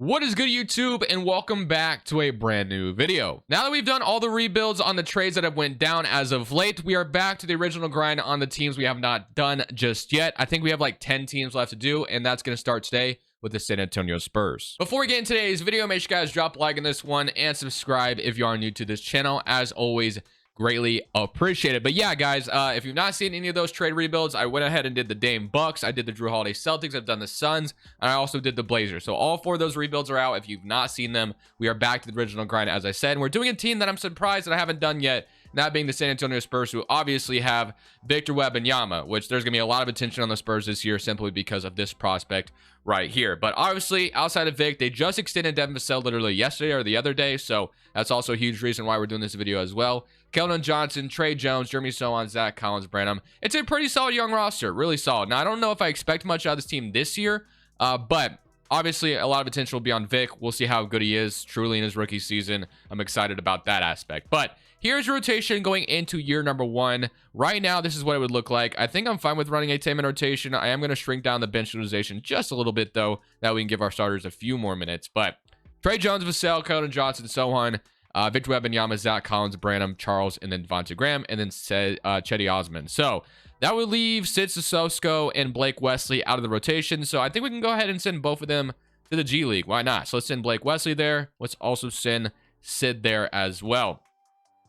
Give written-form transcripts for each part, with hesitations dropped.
What is good, YouTube, and welcome back to a brand new video. Now that we've done all the rebuilds on the trades that have went down as of late, we are back to the original grind on the teams we have not done just yet. I think we have like 10 teams left to do, and that's going to start today with the San Antonio Spurs. Before we get into today's video, make sure you guys drop a like on this one and subscribe if you are new to this channel. As always, greatly appreciated. But yeah, guys, if you've not seen any of those trade rebuilds, I went ahead and did the Dame Bucks, I did the Drew Holiday Celtics, I've done the Suns, and I also did the Blazers. So all four of those rebuilds are out. If you've not seen them, we are back to the original grind, as I said, and we're doing a team that I'm surprised that I haven't done yet, that being the San Antonio Spurs, who obviously have Victor Wembanyama, which there's gonna be a lot of attention on the Spurs this year simply because of this prospect right here. But obviously, outside of Vic, they just extended Devin Vassell literally yesterday or the other day, so that's also a huge reason why we're doing this video as well. Keldon Johnson, Trey Jones, Jeremy Sochan, Zach Collins, Branham. It's a pretty solid young roster, really solid. Now, I don't know if I expect much out of this team this year, but obviously a lot of attention will be on Vic. We'll see how good he is truly in his rookie season. I'm excited about that aspect. But here's rotation going into year number one. Right now, this is what it would look like. I think I'm fine with running a 10-man rotation. I am going to shrink down the bench utilization just a little bit, though, that we can give our starters a few more minutes. But Trey Jones, Vassell, Keldon Johnson, Sochan, Victor Wembanyama, Zach Collins, Branham, Charles, and then Devontae Graham, and then Cedi Osman. So that would leave Sid Sissoko and Blake Wesley out of the rotation. So I think we can go ahead and send both of them to the G League. Why not? So let's send Blake Wesley there. Let's also send Sid there as well.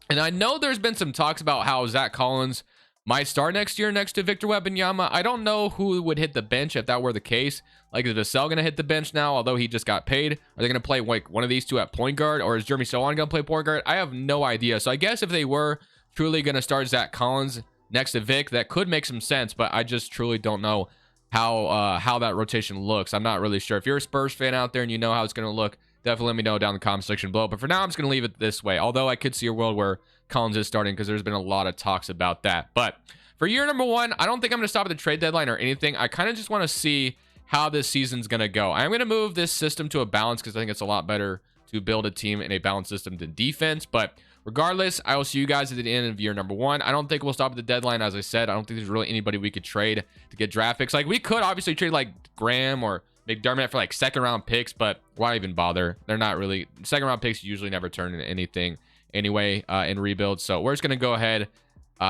And I know there's been some talks about how Zach Collins might start next year next to Victor Wembanyama. I don't know who would hit the bench if that were the case. Like, is Vassell going to hit the bench now, although he just got paid? Are they going to play like one of these two at point guard, or is Jeremy Sochan going to play point guard? I have no idea. So I guess if they were truly going to start Zach Collins next to Vic, that could make some sense, but I just truly don't know how that rotation looks. I'm not really sure. If you're a Spurs fan out there and you know how it's going to look, definitely let me know down in the comment section below. But for now, I'm just going to leave it this way, although I could see a world where Collins is starting because there's been a lot of talks about that. But for year number one, I don't think I'm going to stop at the trade deadline or anything. I kind of just want to see how this season's going to go. I'm going to move this system to a balance because I think it's a lot better to build a team in a balanced system than defense. But regardless, I will see you guys at the end of year number one. I don't think we'll stop at the deadline. As I said, I don't think there's really anybody we could trade to get draft picks. Like, we could obviously trade like Graham or McDermott for like second round picks, but why even bother? They're not really, second round picks usually never turn into anything anyway in rebuild. So we're just going to go ahead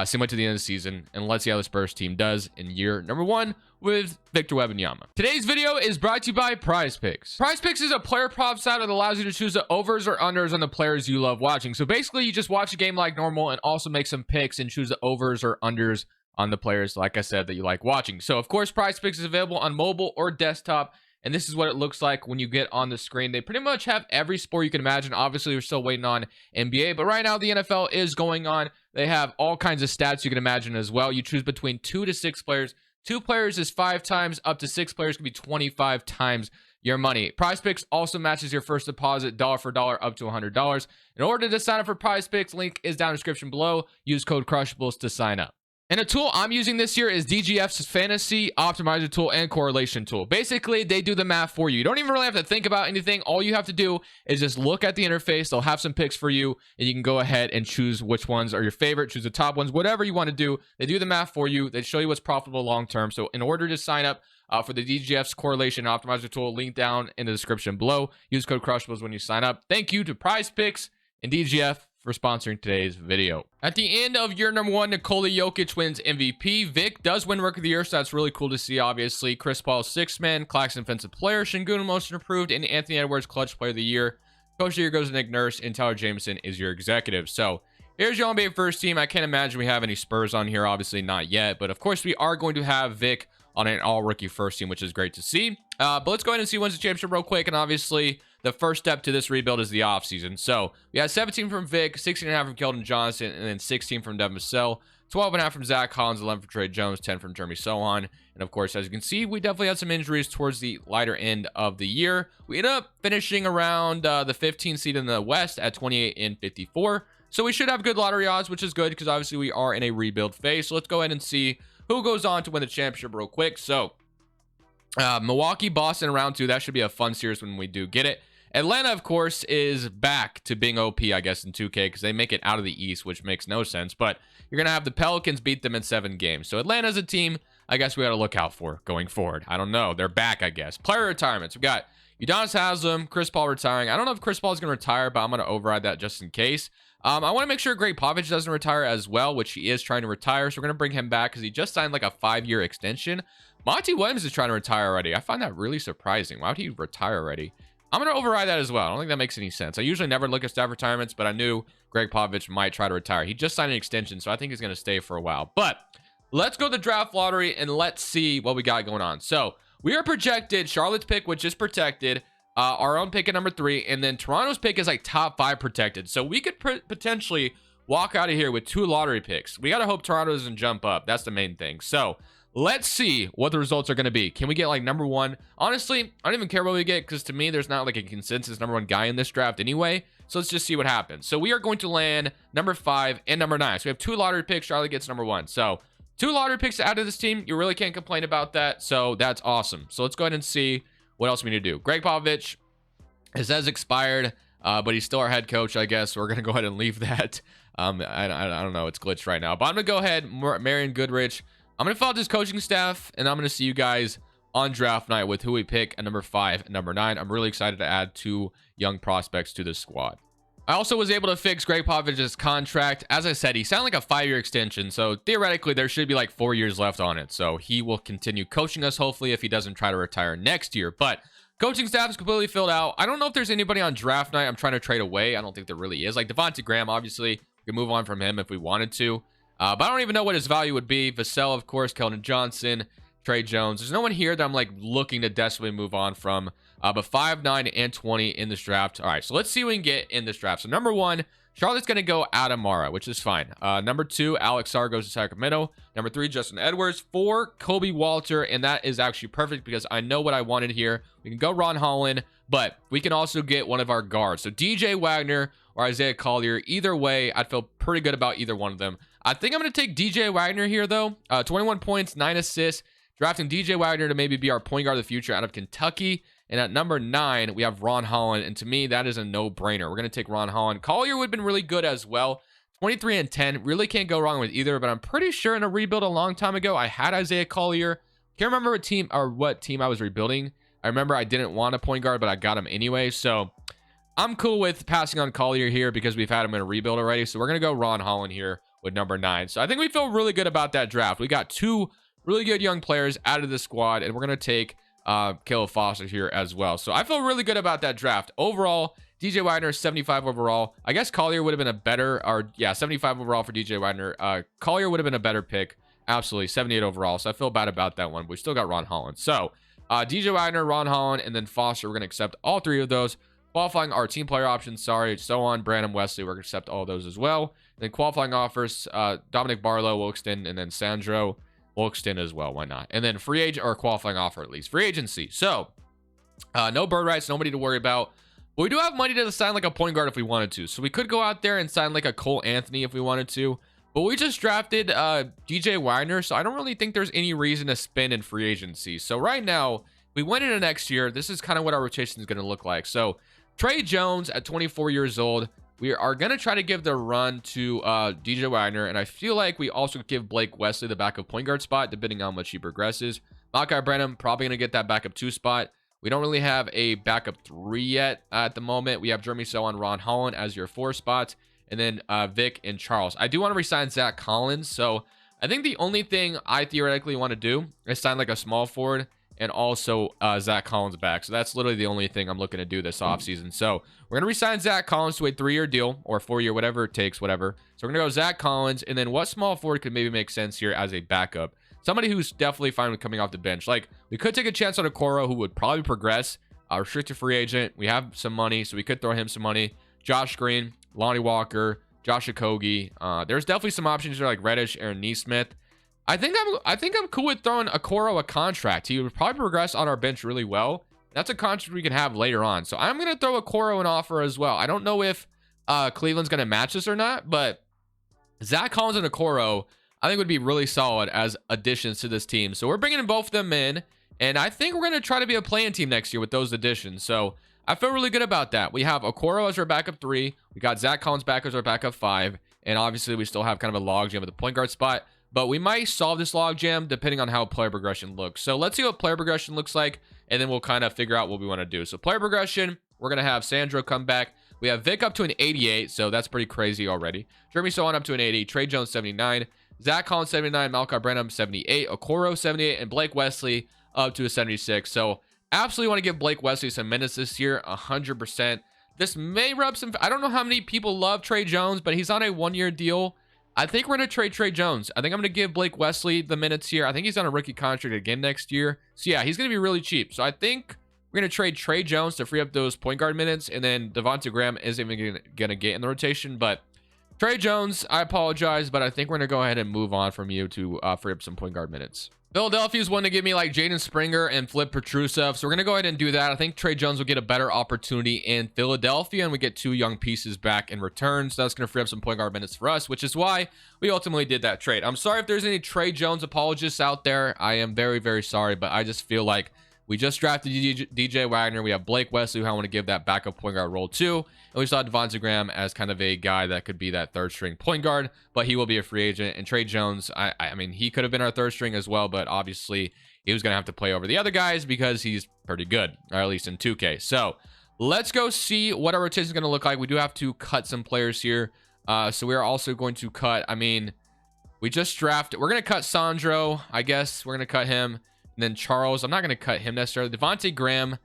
similar to the end of the season, and let's see how the Spurs team does in year number one with Victor Wembanyama. Today's video is brought to you by Prize Picks. Prize Picks is a player prop site that allows you to choose the overs or unders on the players you love watching. So basically, you just watch a game like normal and also make some picks and choose the overs or unders on the players, like I said, that you like watching. So of course, Prize Picks is available on mobile or desktop, and this is what it looks like when you get on the screen. They pretty much have every sport you can imagine. Obviously, we're still waiting on NBA, but right now the NFL is going on. They have all kinds of stats you can imagine as well. You choose between 2 to 6 players. 2 players is 5 times. Up to 6 players can be 25 times your money. Prize Picks also matches your first deposit dollar for dollar up to $100. In order to sign up for Prize Picks, link is down in the description below. Use code Crushables to sign up. And a tool I'm using this year is DGF's Fantasy Optimizer Tool and Correlation Tool. Basically, they do the math for you. You don't even really have to think about anything. All you have to do is just look at the interface. They'll have some picks for you, and you can go ahead and choose which ones are your favorite, choose the top ones, whatever you want to do. They do the math for you. They show you what's profitable long-term. So in order to sign up for the DGF's Correlation Optimizer Tool, link down in the description below. Use code Crushables when you sign up. Thank you to Prize Picks and DGF for sponsoring today's video. At the end of year number one, Nikola Jokic wins MVP. Vic does win Rookie of the Year, so that's really cool to see, obviously. Chris Paul, 6th man. Claxton, Offensive Player. Şengün, Most Improved. And Anthony Edwards, Clutch Player of the Year. Coach of the Year goes to Nick Nurse, and Tyler Jameson is your executive. So here's your NBA first team. I can't imagine we have any Spurs on here. Obviously not yet, but of course we are going to have Vic on an all-rookie first team, which is great to see. But let's go ahead and see who wins the championship real quick. And obviously, the first step to this rebuild is the offseason. So we had 17 from Vic, 16.5 from Keldon Johnson, and then 16 from Devin Vassell, 12.5 from Zach Collins, 11 from Trey Jones, 10 from Jeremy Sochan. And of course, as you can see, we definitely had some injuries towards the lighter end of the year. We ended up finishing around the 15th seed in the West at 28 and 54. So we should have good lottery odds, which is good because obviously we are in a rebuild phase. So let's go ahead and see who goes on to win the championship real quick. So Milwaukee, Boston in round 2. That should be a fun series when we do get it. Atlanta, of course, is back to being OP, I guess, in 2K because they make it out of the East, which makes no sense. But you're going to have the Pelicans beat them in 7 games. So Atlanta's a team I guess we got to look out for going forward. I don't know. They're back, I guess. Player retirements. We got Udonis Haslam, Chris Paul retiring. I don't know if Chris Paul is going to retire, but I'm going to override that just in case. I want to make sure Greg Popovich doesn't retire as well, which he is trying to retire. So we're going to bring him back because he just signed like a 5-year extension. Monty Williams is trying to retire already. I find that really surprising. Why would he retire already? I'm going to override that as well. I don't think that makes any sense. I usually never look at staff retirements, but I knew Greg Popovich might try to retire. He just signed an extension, so I think he's going to stay for a while. But let's go to the draft lottery and let's see what we got going on. So we are projected Charlotte's pick, which is protected. Our own pick at number 3, and then Toronto's pick is like top 5 protected. So we could potentially walk out of here with 2 lottery picks. We got to hope Toronto doesn't jump up. That's the main thing. So let's see what the results are going to be. Can we get like number 1? Honestly, I don't even care what we get because to me, there's not like a consensus number 1 guy in this draft anyway. So let's just see what happens. So we are going to land number 5 and number 9. So we have 2 lottery picks. Charlotte gets number 1. So 2 lottery picks out of this team. You really can't complain about that. So that's awesome. So let's go ahead and see what else we need to do. Greg Popovich, it says expired, but he's still our head coach, I guess. We're going to go ahead and leave that. I don't know. It's glitched right now. But I'm going to go ahead, Marion Goodrich. I'm going to fill out this coaching staff, and I'm going to see you guys on draft night with who we pick at number 5 and number 9. I'm really excited to add 2 young prospects to this squad. I also was able to fix Greg Popovich's contract. As I said, he signed like a 5-year extension, so theoretically there should be like 4 years left on it. So he will continue coaching us, hopefully, if he doesn't try to retire next year. But coaching staff is completely filled out. I don't know if there's anybody on draft night I'm trying to trade away. I don't think there really is. Like Devontae Graham, obviously, we can move on from him if we wanted to. But I don't even know what his value would be. Vassell, of course, Keldon Johnson, Trey Jones. There's no one here that I'm like looking to desperately move on from. But 5, 9, and 20 in this draft. All right, so let's see what we can get in this draft. So number 1, Charlotte's going to go Adam Mara, which is fine. Number 2, Alex Sarr goes to Sacramento. Number 3, Justin Edwards. 4, Kobe Walter, and that is actually perfect because I know what I wanted here. We can go Ron Holland, but we can also get one of our guards. So DJ Wagner or Isaiah Collier. Either way, I'd feel pretty good about either one of them. I think I'm going to take DJ Wagner here, though. 21 points, 9 assists. Drafting DJ Wagner to maybe be our point guard of the future out of Kentucky. And at number 9, we have Ron Holland. And to me, that is a no-brainer. We're going to take Ron Holland. Collier would have been really good as well. 23 and 10. Really can't go wrong with either. But I'm pretty sure in a rebuild a long time ago, I had Isaiah Collier. Can't remember what team I was rebuilding. I remember I didn't want a point guard, but I got him anyway. So I'm cool with passing on Collier here because we've had him in a rebuild already. So we're going to go Ron Holland here with number 9. So I think we feel really good about that draft. We got 2 really good young players out of the squad. And we're going to take Caleb Foster here as well. So I feel really good about that draft. Overall, DJ Wagner 75 overall. I guess Collier would have been a better, 75 overall for DJ Wagner. Collier would have been a better pick. Absolutely, 78 overall. So I feel bad about that one. But we still got Ron Holland. So DJ Wagner, Ron Holland, and then Foster. We're going to accept all 3 of those. Qualifying our team player options, so on. Brandon Wesley, we're going to accept all those as well. And then qualifying offers, Dominic Barlow will extend, and then Sandro will extend as well. Why not? And then free agent or qualifying offer at least. Free agency. So no bird rights, nobody to worry about. But we do have money to sign like a point guard if we wanted to. So we could go out there and sign like a Cole Anthony if we wanted to. But we just drafted DJ Wagner, so I don't really think there's any reason to spend in free agency. So right now, if we went into next year, this is kind of what our rotation is going to look like. So Trey Jones at 24 years old. We are going to try to give the run to DJ Wagner, and I feel like we also give Blake Wesley the backup point guard spot, depending on how much he progresses. Malachi Branham, probably going to get that backup 2 spot. We don't really have a backup 3 yet at the moment. We have Jeremy Sow and Ron Holland as your 4 spots, and then Vic and Charles. I do want to resign Zach Collins, so I think the only thing I theoretically want to do is sign like a small forward and also Zach Collins back. So that's literally the only thing I'm looking to do this offseason. So we're going to resign Zach Collins to a 3-year deal or 4-year, whatever it takes, whatever. So we're going to go Zach Collins. And then what small forward could maybe make sense here as a backup? Somebody who's definitely fine with coming off the bench. Like we could take a chance on Okoro who would probably progress. Restricted free agent. We have some money, so we could throw him some money. Josh Green, Lonnie Walker, Josh Okogie. There's definitely some options there like Reddish, Aaron Nesmith. I think I'm cool with throwing Okoro a contract. He would probably progress on our bench really well. That's a contract we can have later on. So I'm going to throw Okoro an offer as well. I don't know if Cleveland's going to match this or not, but Zach Collins and Okoro, I think would be really solid as additions to this team. So we're bringing both of them in, and I think we're going to try to be a playing team next year with those additions. So I feel really good about that. We have Okoro as our backup 3. We got Zach Collins back as our backup 5. And obviously we still have kind of a logjam at the point guard spot. but we might solve this logjam depending on how player progression looks. So let's see what player progression looks like, and then we'll kind of figure out what we want to do. So player progression, we're going to have Sandro come back. We have Vic up to an 88, so that's pretty crazy already. Jeremy Sohan up to an 80, Trey Jones 79, Zach Collins 79, Malachi Branham 78, Okoro 78, and Blake Wesley up to a 76. So absolutely want to give Blake Wesley some minutes this year, 100%. This may rub some... I don't know how many people love Trey Jones, but he's on a one-year deal. I think we're going to trade Trey Jones. I think I'm going to give Blake Wesley the minutes here. I think he's on a rookie contract again next year. So yeah, he's going to be really cheap. So I think we're going to trade Trey Jones to free up those point guard minutes, and then Devontae Graham isn't even going to get in the rotation. But Trey Jones, I apologize, but I think we're going to go ahead and move on from you to free up some point guard minutes. Philadelphia's wanting to give me like Jaden Springer and Flip Petrusev, so we're going to go ahead and do that. I think Trey Jones will get a better opportunity in Philadelphia, and we get 2 young pieces back in return, so that's going to free up some point guard minutes for us, which is why we ultimately did that trade. I'm sorry if there's any Trey Jones apologists out there. I am very, very sorry, but I just feel like we just drafted DJ Wagner. We have Blake Wesley, who I want to give that backup point guard role to. And we saw Devontae Graham as kind of a guy that could be that third string point guard, but he will be a free agent. And Trey Jones, I mean, he could have been our third string as well, but obviously he was going to have to play over the other guys because he's pretty good, or at least in 2K. So let's go see what our rotation is going to look like. We do have to cut some players here. So we are also going to cut, I mean, we just drafted. We're going to cut Sandro. I guess we're going to cut him. And then Charles, I'm not going to cut him necessarily. Devontae Graham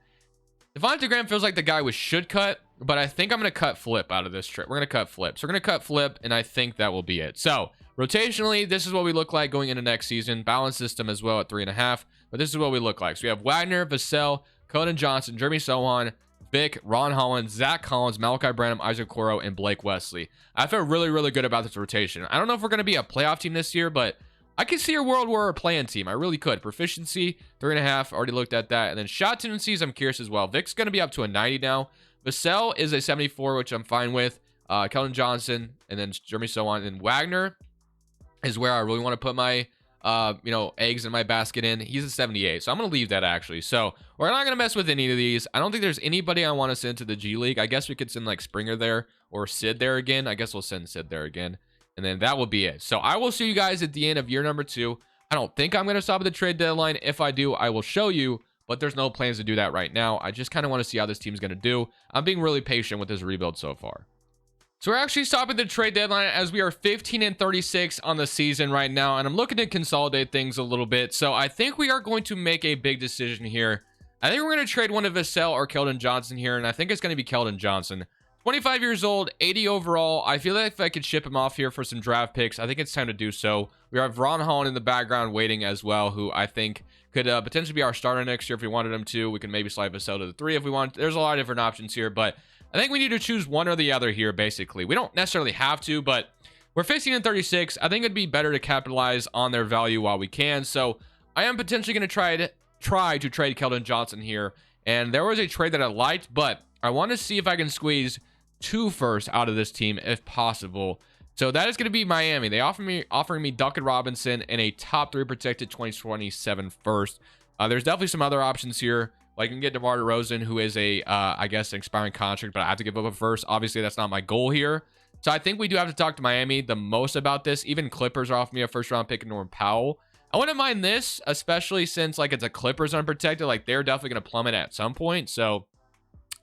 feels like the guy we should cut, but I think I'm going to cut Flip out of this trip. We're going to cut Flip. So we're going to cut Flip, and I think that will be it. So rotationally, this is what we look like going into next season. Balance system as well at 3.5, but this is what we look like. So we have Wagner, Vassell, Keldon Johnson, Jeremy Sohan, Vic, Ron Holland, Zach Collins, Malachi Branham, Isaac Okoro, and Blake Wesley. I feel really, really good about this rotation. I don't know if we're going to be a playoff team this year, but I could see a world where we're a play-in team. I really could. Proficiency, 3.5. Already looked at that. And then shot tendencies, I'm curious as well. Vic's going to be up to a 90 now. Vassell is a 74, which I'm fine with. Keldon Johnson, and then Jeremy Sohan. And Wagner is where I really want to put my, eggs in my basket in. He's a 78, so I'm going to leave that, actually. So we're not going to mess with any of these. I don't think there's anybody I want to send to the G League. I guess we could send, like, Springer there or Sid there again. I guess we'll send Sid there again. And then that will be it. So I will see you guys at the end of year number 2. I don't think I'm going to stop at the trade deadline. If I do, I will show you, but there's no plans to do that right now. I just kind of want to see how this team's going to do. I'm being really patient with this rebuild so far. So we're actually stopping the trade deadline as we are 15-36 on the season right now. And I'm looking to consolidate things a little bit. So I think we are going to make a big decision here. I think we're going to trade one of Vassell or Keldon Johnson here. And I think it's going to be Keldon Johnson. 25 years old, 80 overall. I feel like if I could ship him off here for some draft picks, I think it's time to do so. We have Ron Holland in the background waiting as well, who I think could potentially be our starter next year if we wanted him to. We can maybe slide Vassell to the 3 if we want. There's a lot of different options here, but I think we need to choose one or the other here, basically. We don't necessarily have to, but we're 15-36. I think it'd be better to capitalize on their value while we can. So I am potentially going to try to trade Keldon Johnson here. And there was a trade that I liked, but I want to see if I can squeeze 2 firsts out of this team if possible. So that is going to be Miami. They offering me Duncan Robinson and a top 3 protected 2027 first. There's definitely some other options here. Like, I can get DeMar DeRozan, who is a I guess an expiring contract, but I have to give up a first. Obviously, that's not my goal here. So I think we do have to talk to Miami the most about this. Even Clippers are offering me a first round pick in Norman Powell. I wouldn't mind this, especially since like it's a Clippers unprotected. Like, they're definitely going to plummet at some point. So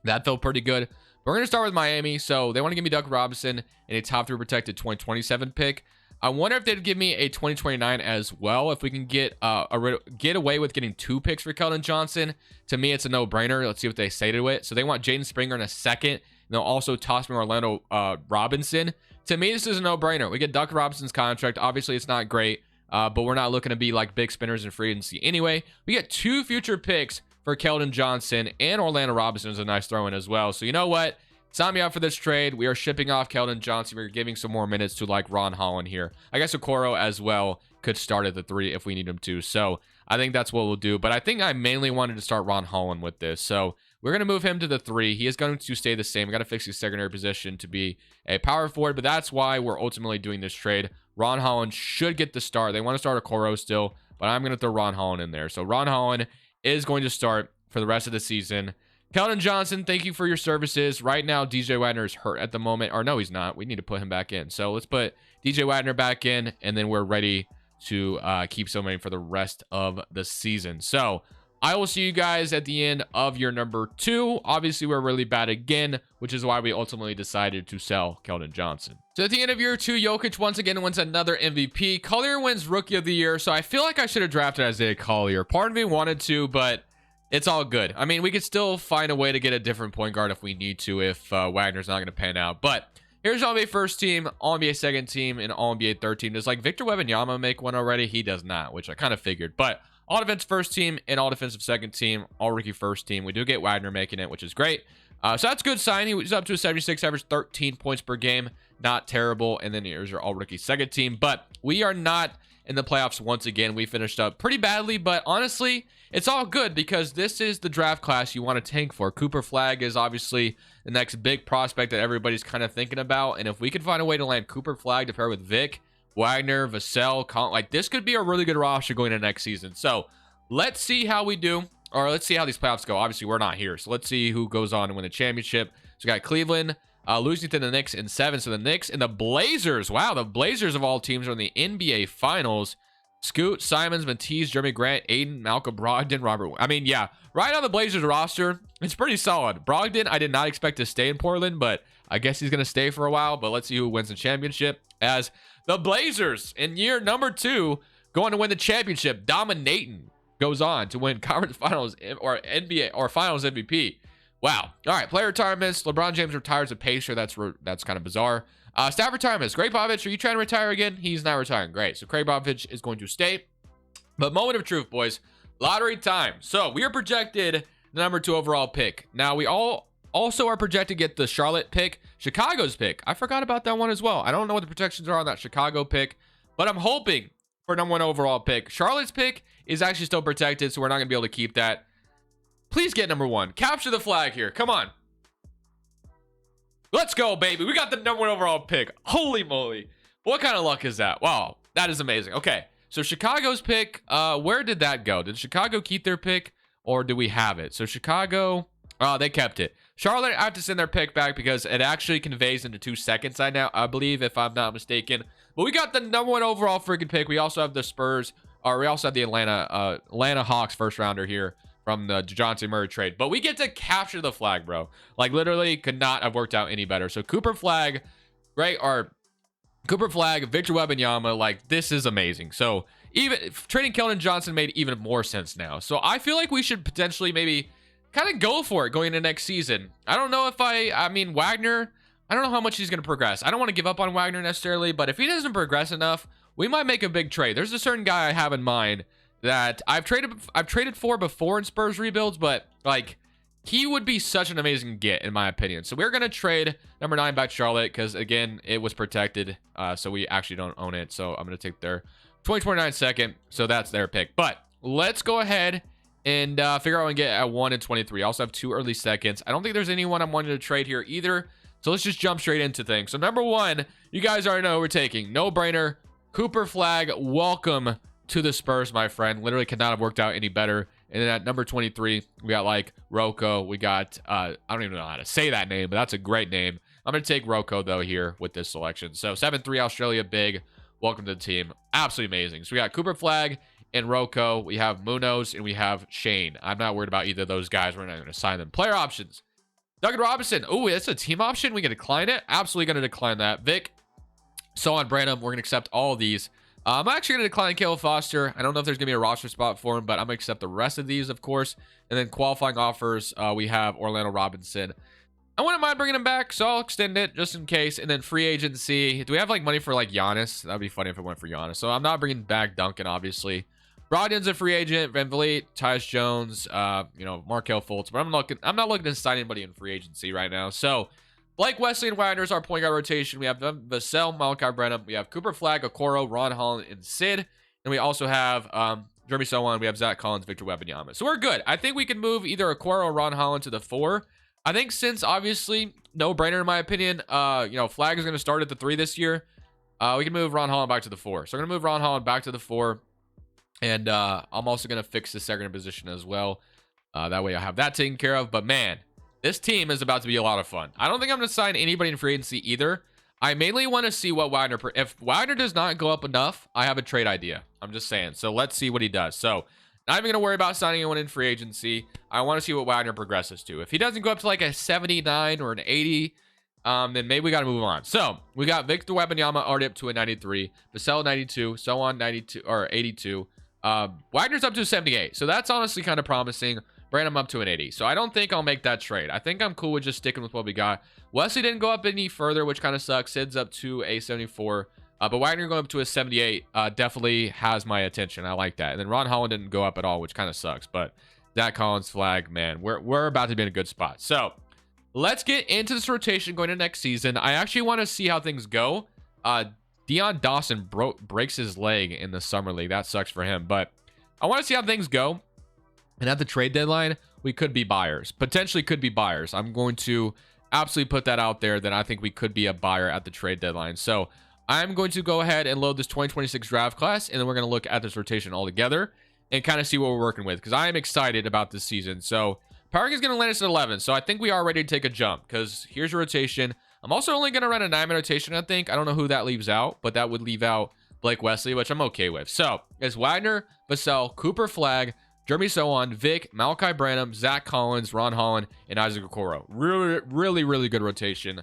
that felt pretty good. We're going to start with Miami. So they want to give me Duncan Robinson and a top 3 protected 2027 pick. I wonder if they'd give me a 2029 as well. If we can get away with getting 2 picks for Keldon Johnson, to me, it's a no-brainer. Let's see what they say to it. So they want Jaden Springer in a second. And they'll also toss me Orlando Robinson. To me, this is a no-brainer. We get Duncan Robinson's contract. Obviously, it's not great, but we're not looking to be like big spinners in free agency anyway. We get 2 future picks for Keldon Johnson, and Orlando Robinson is a nice throw-in as well. So you know what? Sign me up for this trade. We are shipping off Keldon Johnson. We're giving some more minutes to like Ron Holland here. I guess Okoro as well could start at the 3 if we need him to. So I think that's what we'll do. But I think I mainly wanted to start Ron Holland with this. So we're going to move him to the 3. He is going to stay the same. We got to fix his secondary position to be a power forward, but that's why we're ultimately doing this trade. Ron Holland should get the start. They want to start Okoro still, but I'm going to throw Ron Holland in there. So Ron Holland is going to start for the rest of the season. Keldon Johnson, thank you for your services. Right now, DJ Wagner is hurt at the moment. Or no, he's not. We need to put him back in. So let's put DJ Wagner back in, and then we're ready to keep so many for the rest of the season. So I will see you guys at the end of your number 2. Obviously, we're really bad again, which is why we ultimately decided to sell Keldon Johnson. So at the end of year 2, Jokic once again wins another MVP. Collier wins Rookie of the Year, so I feel like I should have drafted Isaiah Collier. Part of me wanted to, but it's all good. I mean, we could still find a way to get a different point guard if we need to, if Wagner's not going to pan out. But here's All-NBA first team, All-NBA second team, and All-NBA third team. Does like Victor Wembanyama make one already? He does not, which I kind of figured. But all defense first team and all defensive second team, all rookie first team. We do get Wagner making it, which is great. So that's a good sign. He was up to a 76 average, 13 points per game. Not terrible. And then here's your all rookie second team. But we are not in the playoffs once again. We finished up pretty badly, but honestly, it's all good because this is the draft class you want to tank for. Cooper Flagg is obviously the next big prospect that everybody's kind of thinking about. And if we could find a way to land Cooper Flagg to pair with Vic, Wagner, Vassell, like this could be a really good roster going into next season. So let's see how we do, or let's see how these playoffs go. Obviously, we're not here, so let's see who goes on to win the championship. So we got Cleveland losing to the Knicks in 7. So the Knicks and the Blazers. Wow, the Blazers of all teams are in the NBA Finals. Scoot, Simons, Matisse, Jeremy Grant, Aiden, Malcolm Brogdon, Robert. I mean, yeah, right on the Blazers roster, it's pretty solid. Brogdon, I did not expect to stay in Portland, but I guess he's going to stay for a while. But let's see who wins the championship, as the Blazers in year number 2 going to win the championship, dominating, goes on to win conference finals or NBA or finals MVP. Wow. All right, player retirements. LeBron James retires a Pacer. That's kind of bizarre. Staff retirements. Craig Popovich, are you trying to retire again? He's not retiring. Great. So Craig Popovich is going to stay. But moment of truth, boys. Lottery time. So we are projected the number 2 overall pick. Now we also are projected to get the Charlotte pick, Chicago's pick. I forgot about that one as well. I don't know what the projections are on that Chicago pick, but I'm hoping for number 1 overall pick. Charlotte's pick is actually still protected, so we're not going to be able to keep that. Please get number 1. Capture the flag here. Come on. Let's go, baby. We got the number 1 overall pick. Holy moly. What kind of luck is that? Wow, that is amazing. Okay, so Chicago's pick, where did that go? Did Chicago keep their pick, or do we have it? So Chicago, they kept it. Charlotte, I have to send their pick back because it actually conveys into 2 seconds I believe, if I'm not mistaken. But we got the number 1 overall freaking pick. We also have the Spurs, or we also have the Atlanta Hawks first rounder here from the DeJounte Murray trade. But we get to capture the flag, bro. Like, literally could not have worked out any better. So Cooper Flagg, right, or Cooper Flagg, Victor Wembanyama, like, this is amazing. So even trading Keldon Johnson made even more sense now. So I feel like we should potentially maybe kind of go for it going into next season. I don't know if I mean, Wagner, I don't know how much he's going to progress. I don't want to give up on Wagner necessarily, but if he doesn't progress enough, we might make a big trade. There's a certain guy I have in mind that I've traded for before in Spurs rebuilds, but like, he would be such an amazing get in my opinion. So we're going to trade number 9 back to Charlotte because, again, it was protected, so we actually don't own it. So I'm going to take their 2029 second, so that's their pick. But let's go ahead and figure out and get at 1 and 23. I also have 2 early seconds. I don't think there's anyone I'm wanting to trade here either. So let's just jump straight into things. So number 1, you guys already know who we're taking. No brainer. Cooper Flagg, welcome to the Spurs, my friend. Literally could not have worked out any better. And then at number 23, we got like Rocco. We got, I don't even know how to say that name, but that's a great name. I'm going to take Rocco, though, here with this selection. So 7-3 Australia, big. Welcome to the team. Absolutely amazing. So we got Cooper Flagg and Rocco. We have Munoz and we have Shane. I'm not worried about either of those guys. We're not going to sign them. Player options. Duncan Robinson. Oh, that's a team option. We can decline it. Absolutely going to decline that. Vic. So on Branham, we're going to accept all of these. I'm actually going to decline Caleb Foster. I don't know if there's going to be a roster spot for him, but I'm going to accept the rest of these, of course. And then qualifying offers, we have Orlando Robinson. I wouldn't mind bringing him back, so I'll extend it just in case. And then free agency. Do we have like money for like Giannis? That'd be funny if it went for Giannis. So I'm not bringing back Duncan, obviously. Brogdon's a free agent. Van Vliet, Tyus Jones, Markelle Fultz. But I'm not looking to sign anybody in free agency right now. So Blake Wesley and Wagner's our point guard rotation. We have Vassell, Malachi Branham. We have Cooper Flagg, Okoro, Ron Holland, and Sid. And we also have Jeremy Sohan. We have Zach Collins, Victor Wembanyama. So we're good. I think we can move either Okoro or Ron Holland to the 4. I think since obviously no brainer in my opinion, Flagg is going to start at the 3 this year. We can move Ron Holland back to the 4. So we're going to move Ron Holland back to the 4. And I'm also going to fix the second position as well. That way I have that taken care of. But man, this team is about to be a lot of fun. I don't think I'm going to sign anybody in free agency either. I mainly want to see what Wagner, if Wagner does not go up enough, I have a trade idea. I'm just saying. So let's see what he does. So not even going to worry about signing anyone in free agency. I want to see what Wagner progresses to. If he doesn't go up to like a 79 or an 80, then maybe we got to move on. So we got Victor Wembanyama already up to a 93, Vassell 92, so on 92 or 82. Wagner's up to 78. So that's honestly kind of promising. Brandon up to an 80. So I don't think I'll make that trade. I think I'm cool with just sticking with what we got. Wesley didn't go up any further, which kind of sucks. Sid's up to a 74. But Wagner going up to a 78 definitely has my attention. I like that. And then Ron Holland didn't go up at all, which kind of sucks. But Zach Collins flag, man, we're about to be in a good spot. So let's get into this rotation going into next season. I actually want to see how things go. Deion Dawson breaks his leg in the summer league. That sucks for him. But I want to see how things go. And at the trade deadline, we could be buyers. Potentially could be buyers. I'm going to absolutely put that out there that I think we could be a buyer at the trade deadline. So I'm going to go ahead and load this 2026 draft class, and then we're going to look at this rotation all together and kind of see what we're working with, because I am excited about this season. So power is going to land us at 11. So I think we are ready to take a jump, because here's your rotation. I'm also only going to run a 9-man rotation, I think. I don't know who that leaves out, but that would leave out Blake Wesley, which I'm okay with. So it's Wagner, Vassell, Cooper Flag, Jeremy Sochan, Vic, Malachi Branham, Zach Collins, Ron Holland, and Isaac Okoro. Really good rotation.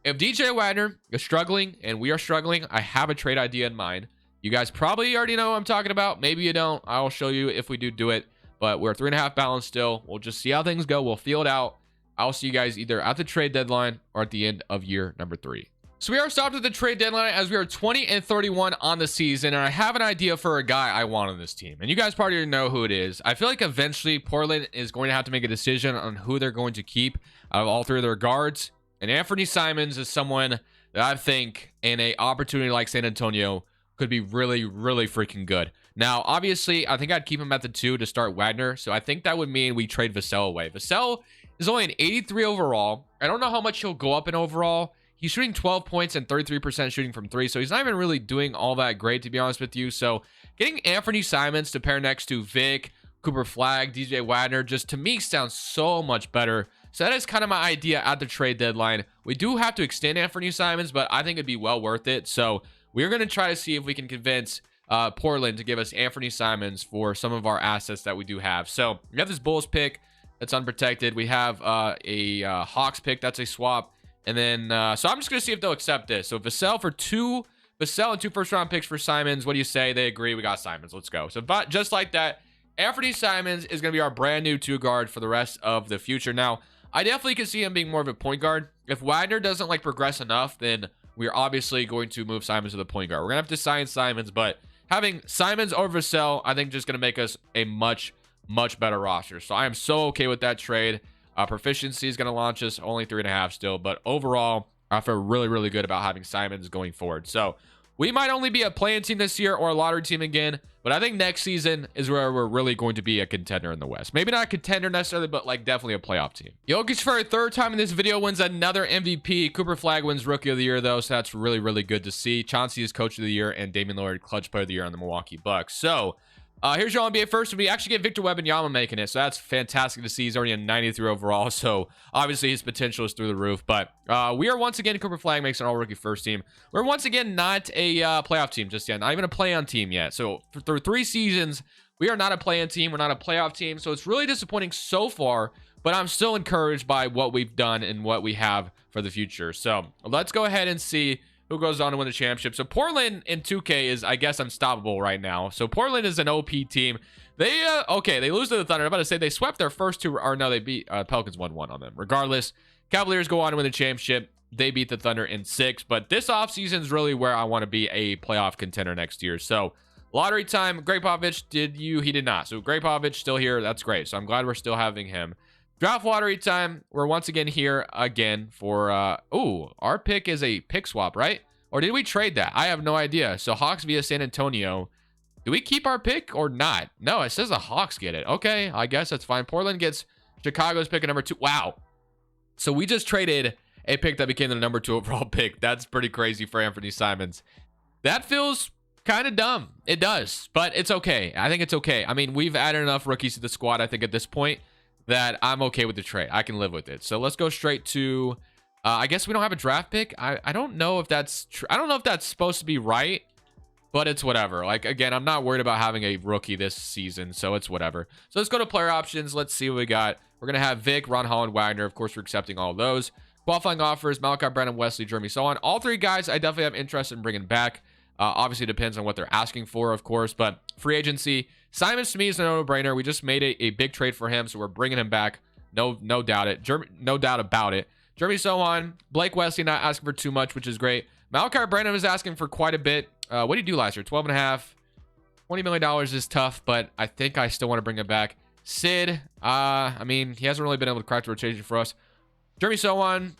If DJ Wagner is struggling and we are struggling, I have a trade idea in mind. You guys probably already know what I'm talking about. Maybe you don't. I'll show you if we do it. But we're 3.5 balance still. We'll just see how things go. We'll feel it out. I'll see you guys either at the trade deadline or at the end of year number 3. So we are stopped at the trade deadline as we are 20-31 on the season, and I have an idea for a guy I want on this team. And you guys probably already know who it is. I feel like eventually Portland is going to have to make a decision on who they're going to keep out of all 3 of their guards. And Anthony Simons is someone that I think in an opportunity like San Antonio could be really freaking good. Now, obviously, I think I'd keep him at the 2 to start Wagner. So I think that would mean we trade Vassell away. Vassell is only an 83 overall. I don't know how much he'll go up in overall. He's shooting 12 points and 33% shooting from 3. So he's not even really doing all that great, to be honest with you. So getting Anthony Simons to pair next to Vic, Cooper Flag, DJ Wagner, just to me sounds so much better. So that is kind of my idea at the trade deadline. We do have to extend Anthony Simons, but I think it'd be well worth it. So we're going to try to see if we can convince Portland to give us Anthony Simons for some of our assets that we do have. So we have this Bulls pick that's unprotected. We have a Hawks pick that's a swap. And then, so I'm just going to see if they'll accept this. So Vassell and 2 first-round picks for Simons. What do you say? They agree. We got Simons. Let's go. So but just like that, Anthony Simons is going to be our brand new 2 guard for the rest of the future. Now, I definitely can see him being more of a point guard. If Wagner doesn't like progress enough, then we're obviously going to move Simons to the point guard. We're going to have to sign Simons, but having Simons over Vassell, I think just going to make us a much better roster. So I am so okay with that trade. Proficiency is going to launch us only 3.5 still, but overall, I feel really good about having Simons going forward. So we might only be a play-in team this year or a lottery team again, but I think next season is where we're really going to be a contender in the West. Maybe not a contender necessarily, but like definitely a playoff team. Jokic for a 3rd time in this video wins another MVP. Cooper Flag wins Rookie of the Year though, so that's really good to see. Chauncey is Coach of the Year, and Damian Lillard Clutch Player of the Year on the Milwaukee Bucks. So here's your NBA first. We actually get Victor Wembanyama making it, so that's fantastic to see. He's already a 93 overall, so obviously his potential is through the roof. But we are once again, Cooper Flag makes an all-rookie first team. We're once again not a playoff team just yet, not even a play-on team yet. So through 3 seasons, we are not a play-in team. We're not a playoff team, so it's really disappointing so far, but I'm still encouraged by what we've done and what we have for the future. So let's go ahead and see who goes on to win the championship. So Portland in 2K is, I guess, unstoppable right now. So Portland is an OP team. They, okay, they lose to the Thunder. I'm about to say they swept their first 2, or no, they beat Pelicans 1-1 on them. Regardless, Cavaliers go on to win the championship. They beat the Thunder in 6. But this offseason is really where I want to be a playoff contender next year. So lottery time, Greg Popovich, he did not. So Greg Popovich still here. That's great. So I'm glad we're still having him. Draft lottery time. We're once again here again for, our pick is a pick swap, right? Or did we trade that? I have no idea. So Hawks via San Antonio. Do we keep our pick or not? No, it says the Hawks get it. Okay, I guess that's fine. Portland gets Chicago's pick at number 2. Wow. So we just traded a pick that became the number 2 overall pick. That's pretty crazy for Anthony Simons. That feels kind of dumb. It does, but it's okay. I think it's okay. I mean, we've added enough rookies to the squad, I think, at this point, that I'm okay with the trade. I can live with it. So let's go straight to I guess we don't have a draft pick. I don't know if that's true. I don't know if that's supposed to be right, but it's whatever. Like, again, I'm not worried about having a rookie this season, so it's whatever. So let's go to player options. Let's see what we got. We're going to have Vic, Ron Holland, Wagner. Of course, we're accepting all of those. Qualifying offers, Malachi, Brandon, Wesley, Jeremy, so on. All three guys I definitely have interest in bringing back. Obviously, it depends on what they're asking for, of course, but free agency. Simon to me is a no-brainer. We just made a big trade for him, so we're bringing him back. No doubt about it. Jeremy, so on. Blake Wesley not asking for too much, which is great. Malachi Brandon is asking for quite a bit. What did he do last year? 12 and a half. $20 million is tough, but I think I still want to bring him back. Sid, I mean, he hasn't really been able to crack the rotation for us. Jeremy, so on.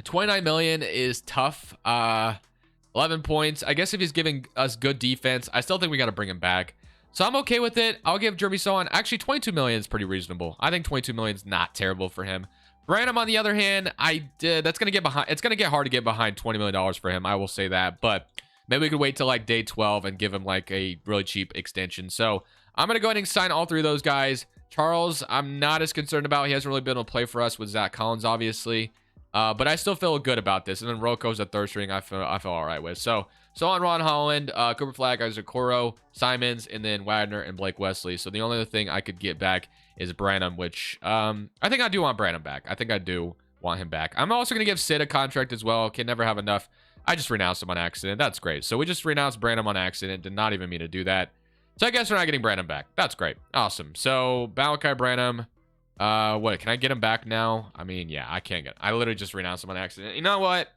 29 million is tough. 11 points. I guess if he's giving us good defense, I still think we got to bring him back. So I'm okay with it. I'll give Jeremy so on. Actually, 22 million is pretty reasonable. I think 22 million is not terrible for him. Branham, on the other hand, that's gonna get behind. It's gonna get hard to get behind $20 million for him. I will say that, but maybe we could wait till like day 12 and give him like a really cheap extension. So I'm gonna go ahead and sign all three of those guys. Charles, I'm not as concerned about. He hasn't really been able to play for us with Zach Collins, obviously, but I still feel good about this. And then Rocco's a third string. I feel all right with. So on Ron Holland, Cooper Flag, Isaac Coro, Simons, and then Wagner and Blake Wesley. So the only other thing I could get back is Branham, which I think I do want Branham back. I think I do want him back. I'm also going to give Sid a contract as well. Can never have enough. I just renounced him on accident. That's great. So we just renounced Branham on accident. Did not even mean to do that. So I guess we're not getting Branham back. That's great. Awesome. So Malachi Branham. What? Can I get him back now? I mean, yeah, I can't get. I literally just renounced him on accident. You know what?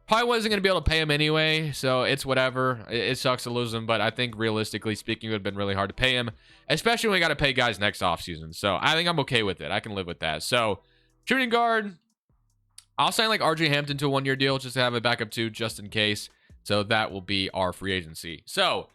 Probably wasn't going to be able to pay him anyway, so it's whatever. It sucks to lose him, but I think realistically speaking, it would have been really hard to pay him, especially when we got to pay guys next offseason. So I think I'm okay with it. I can live with that. So shooting guard, I'll sign like RJ Hampton to a 1-year deal just to have a backup too, just in case. So that will be our free agency. So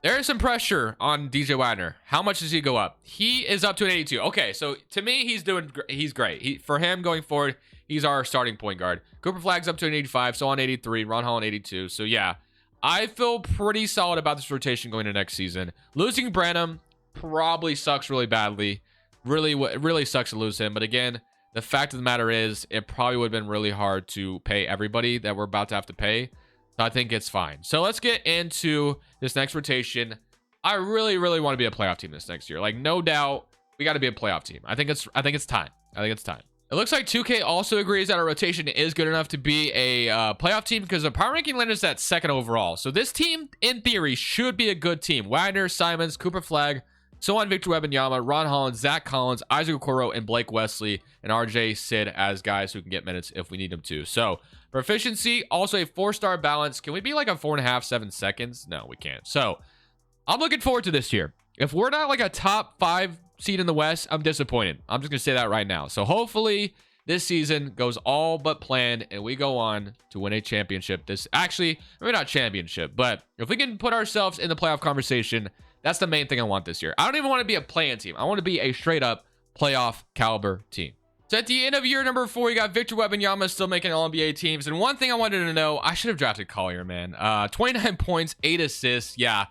there is some pressure on DJ Wagner. How much does he go up? He is up to an 82. Okay, so to me, he's great. For him going forward, he's our starting point guard. Cooper Flag's up to an 85, so on 83. Ron Holland 82. So yeah, I feel pretty solid about this rotation going to next season. Losing Branham probably sucks really badly. Really sucks to lose him. But again, the fact of the matter is, it probably would have been really hard to pay everybody that we're about to have to pay. So I think it's fine. So let's get into this next rotation. I really want to be a playoff team this next year. Like, no doubt, we got to be a playoff team. I think it's time. It looks like 2K also agrees that our rotation is good enough to be a playoff team because the power ranking landed us at 2nd overall. So this team, in theory, should be a good team. Wagner, Simons, Cooper Flag, so on Victor Wembanyama, Ron Holland, Zach Collins, Isaac Okoro, and Blake Wesley, and RJ Sid as guys who can get minutes if we need them to. So for efficiency, also a 4-star balance. Can we be like a 4.5, 7 seconds? No, we can't. So I'm looking forward to this year. If we're not like a top 5 seed in the West, I'm disappointed. I'm just gonna say that right now. So hopefully this season goes all but planned and we go on to win a championship. Maybe not championship, but if we can put ourselves in the playoff conversation, that's the main thing I want this year. I don't even want to be a play-in team. I want to be a straight up playoff caliber team. So at the end of year number 4, you got Victor Wembanyama still making all NBA teams. And one thing I wanted to know, I should have drafted Collier, man. 29 points, 8 assists. Yeah,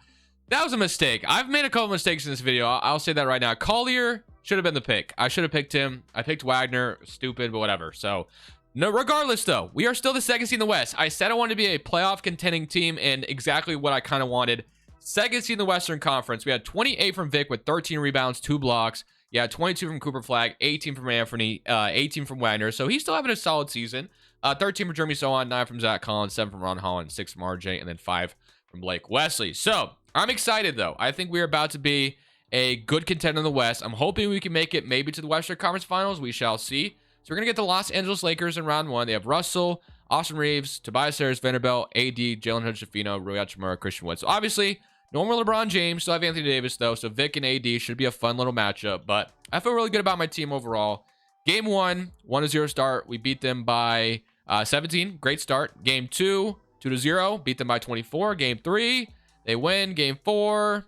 that was a mistake. I've made a couple mistakes in this video. I'll say that right now. Collier should have been the pick. I should have picked him. I picked Wagner. Stupid, but whatever. So no, regardless though, we are still the 2nd seed in the West. I said I wanted to be a playoff contending team and exactly what I kind of wanted. 2nd seed in the Western Conference. We had 28 from Vic with 13 rebounds, 2 blocks. Yeah, 22 from Cooper Flag, 18 from Anthony, 18 from Wagner. So he's still having a solid season. 13 from Jeremy Sohan, 9 from Zach Collins, 7 from Ron Holland, 6 from RJ, and then 5 from Blake Wesley. So I'm excited though. I think we're about to be a good contender in the West. I'm hoping we can make it maybe to the Western Conference Finals. We shall see. So we're going to get the Los Angeles Lakers in round 1. They have Russell, Austin Reeves, Tobias Harris, Vanderbilt, AD, Jalen Hood-Schifino, Rui Hachimura, Christian Wood. So obviously, normal LeBron James, still have Anthony Davis though, so Vic and AD should be a fun little matchup, but I feel really good about my team overall. Game 1, 1-0 start. We beat them by 17. Great start. Game 2, 2-0. Beat them by 24. Game 3, they win. Game 4,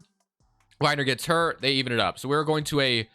Wagner gets hurt. They even it up. So we're going to a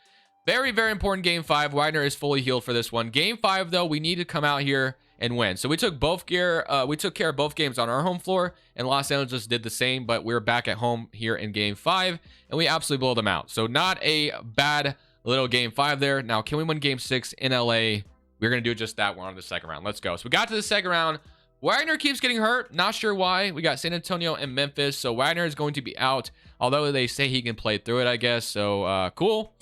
very important Game 5. Wagner is fully healed for this one. Game 5, though, we need to come out here and win. So we took care of both games on our home floor, and Los Angeles did the same, but we're back at home here in Game 5, and we absolutely blow them out. So not a bad little Game 5 there. Now, can we win Game 6 in LA? We we're going to do just that. We're on the second round. Let's go. So we got to the second round. Wagner keeps getting hurt. Not sure why. We got San Antonio and Memphis. So Wagner is going to be out, although they say he can play through it, I guess. So cool.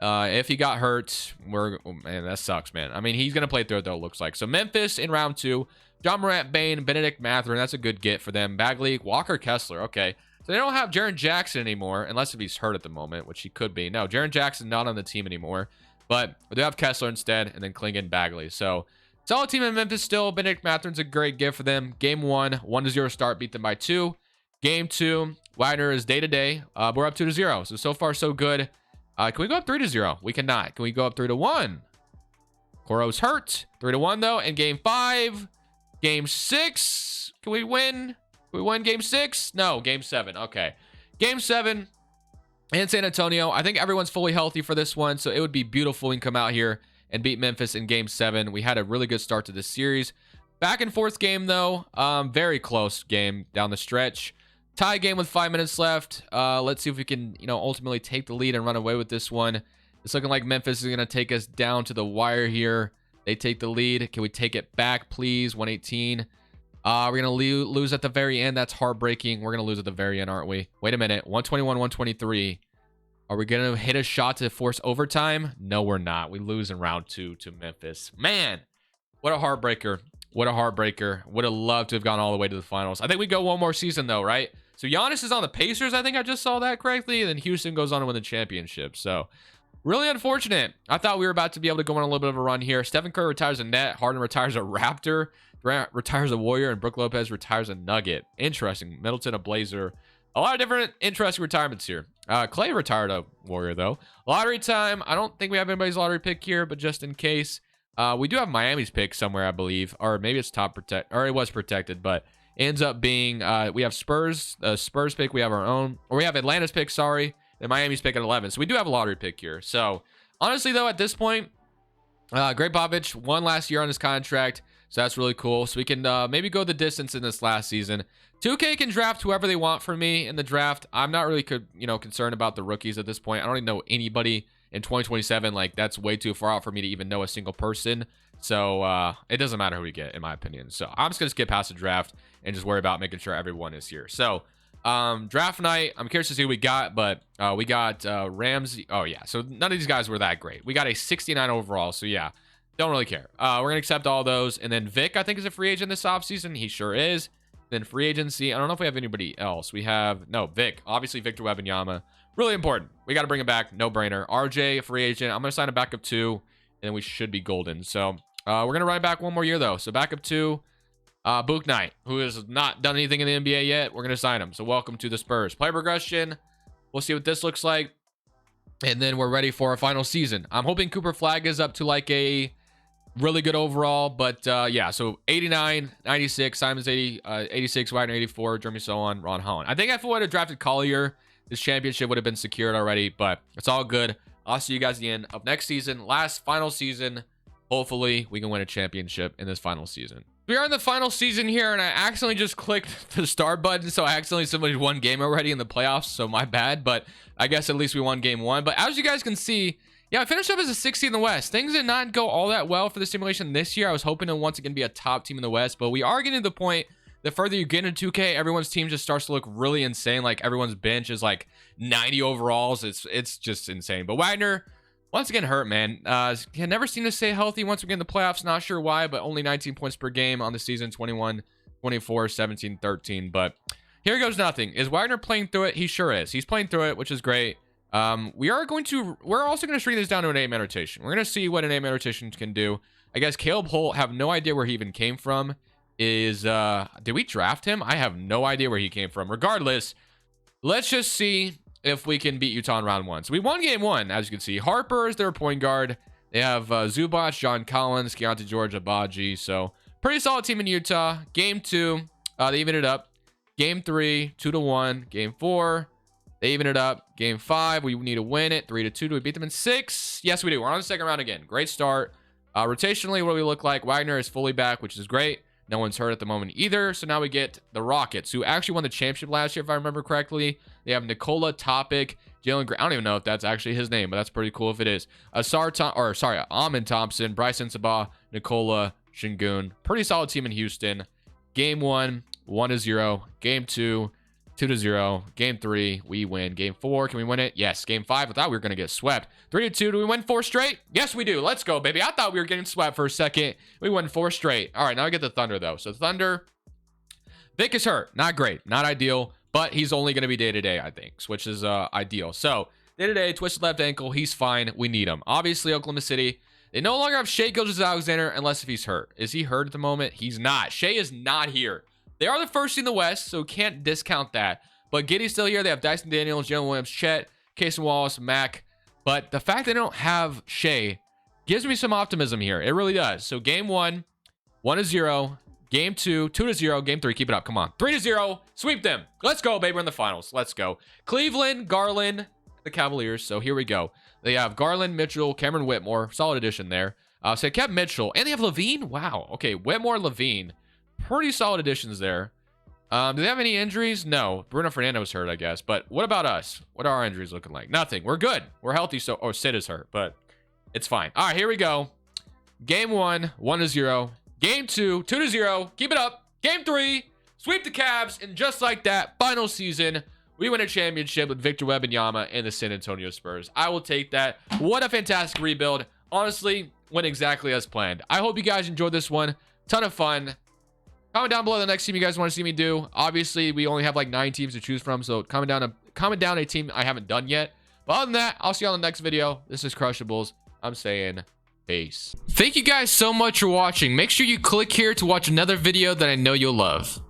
If he got hurt, man, that sucks, man. I mean, he's going to play through it, though, it looks like. So Memphis in round 2. John Morant, Bain, Benedict Mathurin. That's a good get for them. Bagley, Walker Kessler. Okay. So they don't have Jaren Jackson anymore, unless if he's hurt at the moment, which he could be. No, Jaren Jackson not on the team anymore. But we do have Kessler instead, and then Klingon, Bagley. So solid team in Memphis still. Benedict Mathurin's a great gift for them. Game 1, 1-0 start, beat them by 2. Game 2, Wagner is day-to-day. We're up 2-0. So far, so good. Can we go up 3-0? We cannot. Can we go up 3-1? Koro's hurt. 3-1, though. And game 5, game 6. Can we win? Can we win game 6? No, game 7. Okay. Game 7 in San Antonio. I think everyone's fully healthy for this one, so it would be beautiful we can come out here and beat Memphis in game 7. We had a really good start to this series. Back and forth game, though. Very close game down the stretch. Tie game with 5 minutes left. Let's see if we can, ultimately take the lead and run away with this one. It's looking like Memphis is going to take us down to the wire here. They take the lead. Can we take it back, please? 118. We're going to lose at the very end. That's heartbreaking. We're going to lose at the very end, aren't we? Wait a minute. 121, 123. Are we going to hit a shot to force overtime? No, we're not. We lose in round 2 to Memphis. Man, what a heartbreaker. What a heartbreaker. Would have loved to have gone all the way to the finals. I think we go one more season, though, right? So Giannis is on the Pacers. I think I just saw that correctly. And then Houston goes on to win the championship. So really unfortunate. I thought we were about to be able to go on a little bit of a run here. Stephen Curry retires a net. Harden retires a Raptor. Durant retires a Warrior. And Brook Lopez retires a Nugget. Interesting. Middleton a Blazer. A lot of different interesting retirements here. Clay retired a Warrior, though. Lottery time. I don't think we have anybody's lottery pick here, but just in case. We do have Miami's pick somewhere, I believe. Or maybe it's top protect. Or it was protected, but ends up being we have Spurs pick, we have our own, or we have Atlanta's pick, sorry, and Miami's pick at 11. So we do have a lottery pick here. So honestly, though, at this point, Greg Popovich won last year on his contract, so that's really cool. So we can maybe go the distance in this last season. 2K can draft whoever they want for me in the draft. I'm not really concerned about the rookies at this point. I don't even know anybody in 2027. Like, that's way too far out for me to even know a single person. So it doesn't matter who we get, in my opinion. So I'm just gonna skip past the draft and just worry about making sure everyone is here. So draft night, I'm curious to see who we got, but we got Ramsey. Oh yeah, so none of these guys were that great. We got a 69 overall, so yeah, don't really care. We're gonna accept all those. And then Vic, I think, is a free agent this offseason. He sure is. Then free agency, I don't know if we have anybody else. We have Vic, obviously. Victor Wembanyama, really important. We got to bring him back, no brainer. RJ, free agent. I'm gonna sign a backup 2, and then we should be golden. So we're gonna run back one more year, though. So backup 2, Book Knight, who has not done anything in the NBA yet. We're gonna sign him. So welcome to the Spurs. Player progression. We'll see what this looks like, and then we're ready for our final season. I'm hoping Cooper Flag is up to like a really good overall, but yeah. So 89, 96, Simon's 80, 86, Wagner 84, Jeremy Sohan, Ron Holland. I think if I would have drafted Collier, this championship would have been secured already, but it's all good. I'll see you guys at the end of next season, final season. Hopefully, we can win a championship in this final season. We are in the final season here, and I accidentally just clicked the start button, so I accidentally submitted one game already in the playoffs, so my bad, but I guess at least we won game 1. But as you guys can see, yeah, I finished up as a 60 in the West. Things did not go all that well for the simulation this year. I was hoping to once again be a top team in the West, but we are getting to the point, the further you get into 2K, everyone's team just starts to look really insane. Like, everyone's bench is like 90 overalls. It's just insane. But Wagner, once again, hurt, man. He had never seemed to stay healthy once we get in the playoffs. Not sure why, but only 19 points per game on the season. 21, 24, 17, 13. But here goes nothing. Is Wagner playing through it? He sure is. He's playing through it, which is great. We're also going to shrink this down to an 8-man rotation. We're going to see what an 8-man rotation can do. I guess Caleb Holt, have no idea where he even came from. Did we draft him? I have no idea where he came from. Regardless, let's just see if we can beat Utah in round 1. So we won game 1, as you can see. Harper is their point guard. They have Zubac, John Collins, Keontae George, Abaji. So pretty solid team in Utah. Game 2, they evened it up. Game 3, 2-1. Game 4, they even it up. Game 5, we need to win it. 3-2. Do we beat them in 6? Yes, we do. We're on the second round again. Great start. Rotationally, what do we look like? Wagner is fully back, which is great. No one's hurt at the moment either. So now we get the Rockets, who actually won the championship last year, if I remember correctly. They have Nikola, Topic, Jalen Green. I don't even know if that's actually his name, but that's pretty cool if it is. Amon Thompson, Bryson Sabah, Nikola Shingun. Pretty solid team in Houston. Game 1, 1-0. Game 2, 2-0. Game 3, we win. Game 4, can we win it? Yes. Game 5, I thought we were going to get swept. 3-2, do we win 4 straight? Yes, we do. Let's go, baby. I thought we were getting swept for a second. We won 4 straight. All right, now I get the Thunder, though. So Thunder, Vic is hurt. Not great. Not ideal, but he's only going to be day-to-day, I think, which is ideal. So day-to-day, twisted left ankle. He's fine. We need him. Obviously, Oklahoma City, they no longer have Shai Gilgeous-Alexander unless if he's hurt. Is he hurt at the moment? He's not. Shai is not here. They are the first in the West, so can't discount that. But Giddey's still here. They have Dyson Daniels, Jalen Williams, Chet, Casey Wallace, Mac. But the fact they don't have Shai gives me some optimism here. It really does. So game 1, 1-0. Game 2, 2-0. Game 3, keep it up. Come on. 3-0. Sweep them. Let's go, baby. We're in the finals. Let's go. Cleveland, Garland, the Cavaliers. So here we go. They have Garland, Mitchell, Cameron Whitmore. Solid addition there. So they kept Mitchell. And they have Levine. Wow. Okay, Whitmore, Levine. Pretty solid additions there. Do they have any injuries? No. Bruno Fernando was hurt, I guess. But what about us? What are our injuries looking like? Nothing. We're good. We're healthy. So, oh, Sid is hurt, but it's fine. All right, here we go. Game 1, 1-0. Game 2, 2-0. Keep it up. Game 3, sweep the Cavs. And just like that, final season, we win a championship with Victor Wembanyama and the San Antonio Spurs. I will take that. What a fantastic rebuild. Honestly, went exactly as planned. I hope you guys enjoyed this one. Ton of fun. Comment down below the next team you guys want to see me do. Obviously, we only have like 9 teams to choose from, so comment down a team I haven't done yet. But other than that, I'll see you on the next video. This is Crushables. I'm saying peace. Thank you guys so much for watching. Make sure you click here to watch another video that I know you'll love.